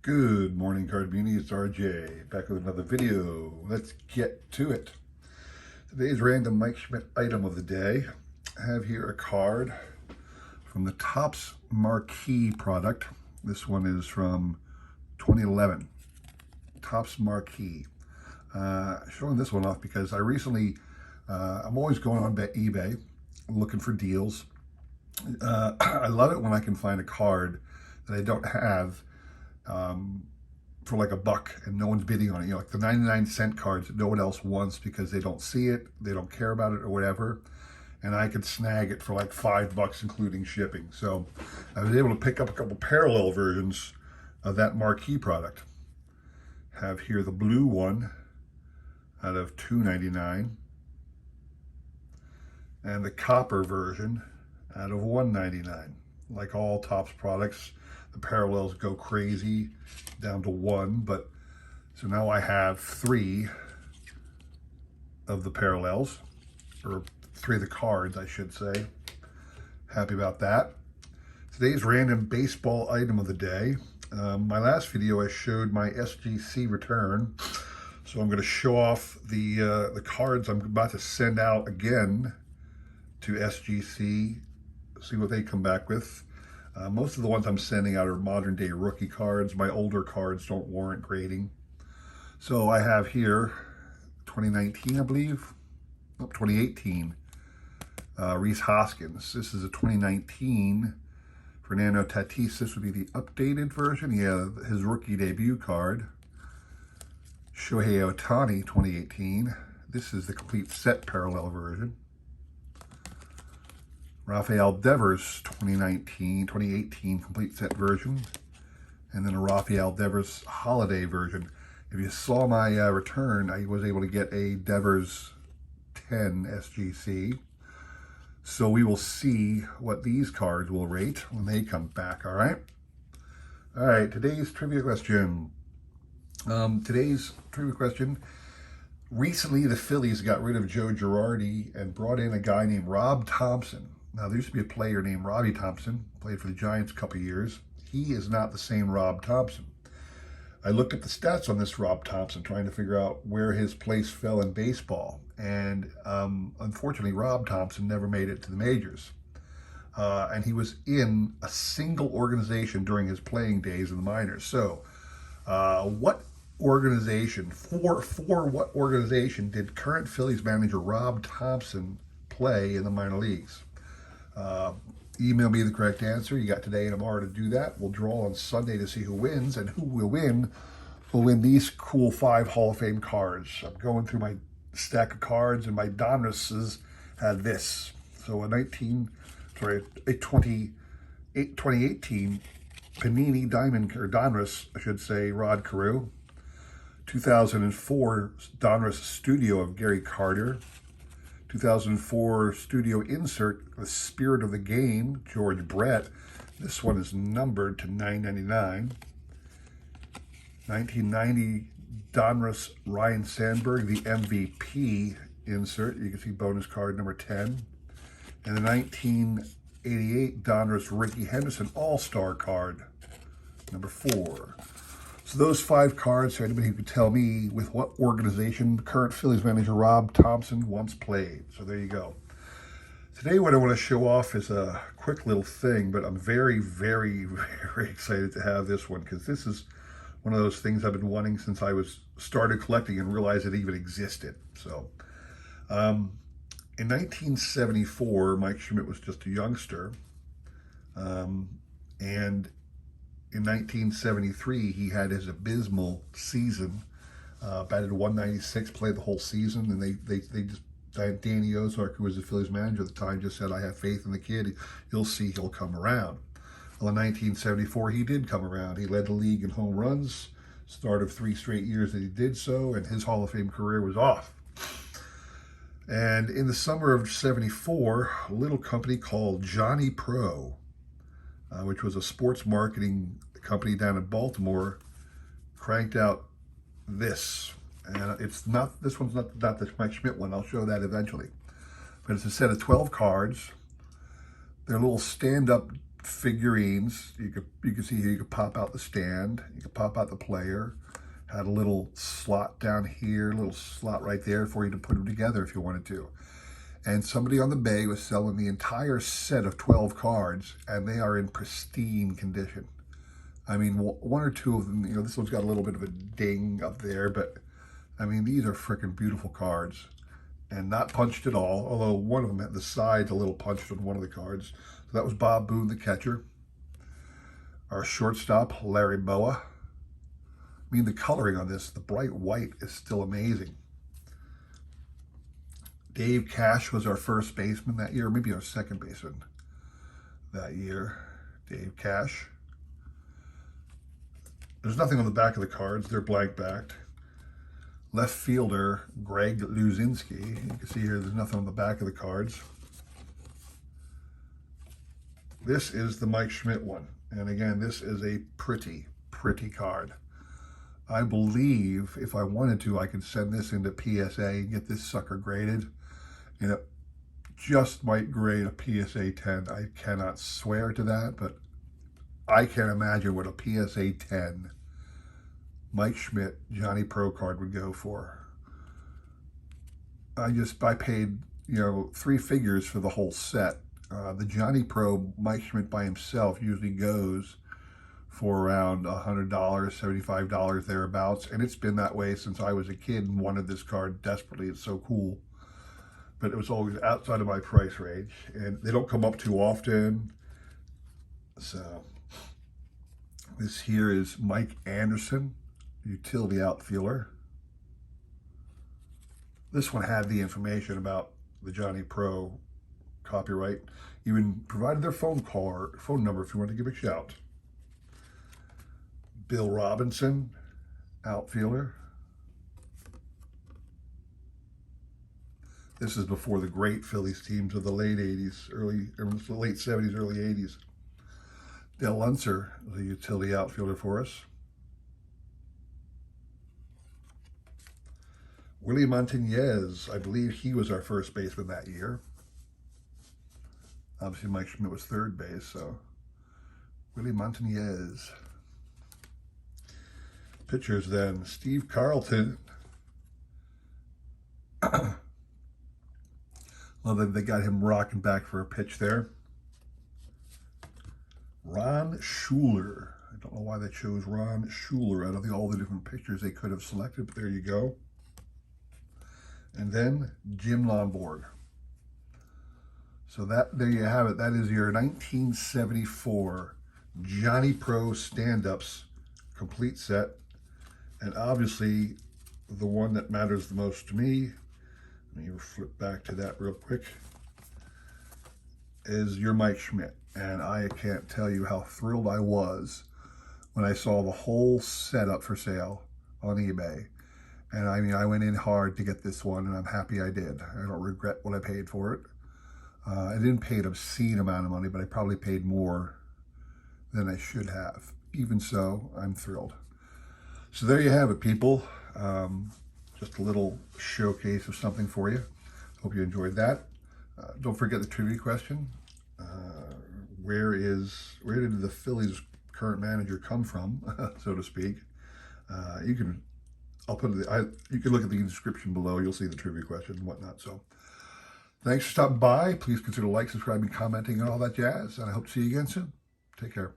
Good morning, Card Beanie. It's RJ back with another video. Let's get to it. Today's random Mike Schmidt item of the day. I have here a card from the Topps Marquee product. This one is from 2011. Topps Marquee. Showing this one off because I recently, I'm always going on eBay looking for deals. I love it when I can find a card that I don't have for like $1 and no one's bidding on it. You know, like the 99-cent cards that no one else wants because they don't see it, they don't care about it or whatever. And I could snag it for like $5 including shipping. So I was able to pick up a couple parallel versions of that Marquee product. Have here the blue one out of $2.99 and the copper version out of $1.99. Like all Topps products, the parallels go crazy down to 1, but so now I have 3 of the parallels, or 3 of the cards, I should say. Happy about that. Today's random baseball item of the day. My last video I showed my SGC return, so I'm going to show off the cards I'm about to send out again to SGC, see what they come back with. Most of the ones I'm sending out are modern day rookie cards. My older cards don't warrant grading. So I have here 2019, I believe, 2018, Rhys Hoskins. This is a 2019 Fernando Tatis. This would be the updated version. Yeah, his rookie debut card. Shohei Ohtani 2018. This is the complete set parallel version. Rafael Devers 2018 complete set version, and then a Rafael Devers holiday version. If you saw my return, I was able to get a Devers 10 SGC. So we will see what these cards will rate when they come back, all right? All right, today's trivia question. Recently the Phillies got rid of Joe Girardi and brought in a guy named Rob Thompson. Now, there used to be a player named Robbie Thompson, played for the Giants a couple of years. He is not the same Rob Thompson. I looked at the stats on this Rob Thompson, trying to figure out where his place fell in baseball. And unfortunately, Rob Thompson never made it to the majors. And he was in a single organization during his playing days in the minors. So what organization did current Phillies manager Rob Thompson play in the minor leagues? Email me the correct answer. You got today and tomorrow to do that. We'll draw on Sunday to see who wins, and who will win these cool 5 Hall of Fame cards. I'm going through my stack of cards, and my Donruses had this. So a 2018 Panini Diamond, or Donruss, I should say, Rod Carew. 2004 Donruss Studio of Gary Carter. 2004 Studio Insert, The Spirit of the Game, George Brett. This one is numbered to $9.99. 1990 Donruss Ryan Sandberg, the MVP insert. You can see bonus card number 10. And the 1988 Donruss Rickey Henderson All-Star card, number 4. So those 5 cards, so anybody who could tell me with what organization current Phillies manager Rob Thompson once played. So there you go. Today what I want to show off is a quick little thing, but I'm very, very, very excited to have this one, because this is one of those things I've been wanting since I started collecting and realized it even existed. So in 1974, Mike Schmidt was just a youngster, and in 1973, he had his abysmal season, batted 196, played the whole season, and they just, Danny Ozark, who was the Phillies manager at the time, just said, I have faith in the kid, you'll see he'll come around. Well, in 1974, he did come around. He led the league in home runs, start of 3 straight years that he did so, and his Hall of Fame career was off. And in the summer of 74, a little company called Johnny Pro, which was a sports marketing company down in Baltimore, cranked out this. And it's not, this one's not the Mike Schmidt one. I'll show that eventually. But it's a set of 12 cards. They're little stand-up figurines. You can see here, you could pop out the stand, you could pop out the player. Had a little slot down here, a little slot right there for you to put them together if you wanted to. And somebody on the bay was selling the entire set of 12 cards, and they are in pristine condition. I mean, one or two of them, this one's got a little bit of a ding up there, but I mean, these are freaking beautiful cards and not punched at all, although one of them had the sides a little punched on one of the cards. So that was Bob Boone, the catcher. Our shortstop, Larry Boa. I mean, the coloring on this, the bright white is still amazing. Dave Cash was our first baseman that year, maybe our second baseman that year. Dave Cash. There's nothing on the back of the cards. They're blank backed. Left fielder, Greg Luzinski. You can see here there's nothing on the back of the cards. This is the Mike Schmidt one. And again, this is a pretty, pretty card. I believe if I wanted to, I could send this into PSA and get this sucker graded. And it just might grade a PSA 10. I cannot swear to that, but I can't imagine what a PSA 10 Mike Schmidt Johnny Pro card would go for. I paid, 3 figures for the whole set. The Johnny Pro Mike Schmidt by himself usually goes for around $100, $75 thereabouts, and it's been that way since I was a kid and wanted this card desperately. It's so cool, but it was always outside of my price range, and they don't come up too often. So this here is Mike Anderson, utility outfielder. This one had the information about the Johnny Pro copyright, even provided their phone number if you want to give a shout. Bill Robinson, outfielder. This is before the great Phillies teams of the late 80s, late 70s, early 80s. Dale Unser, the utility outfielder for us. Willie Montañez, I believe he was our first baseman that year. Obviously, Mike Schmidt was third base, so Willie Montañez. Pitchers then, Steve Carlton. Well, they got him rocking back for a pitch there. Ron Schuler. I don't know why they chose Ron Schuler out of all the different pictures they could have selected, but there you go. And then Jim Lonborg. So there you have it. That is your 1974 Johnny Pro stand-ups complete set. And obviously, the one that matters the most to me, let me flip back to that real quick, is your Mike Schmidt. And I can't tell you how thrilled I was when I saw the whole setup for sale on eBay. And I mean, I went in hard to get this one, and I'm happy I did. I don't regret what I paid for it. I didn't pay an obscene amount of money, but I probably paid more than I should have. Even so, I'm thrilled. So there you have it, people. Just a little showcase of something for you. Hope you enjoyed that. Don't forget the trivia question. Where did the Phillies' current manager come from, so to speak? You can look at the description below. You'll see the trivia question and whatnot. So thanks for stopping by. Please consider liking, subscribing, commenting, and all that jazz. And I hope to see you again soon. Take care.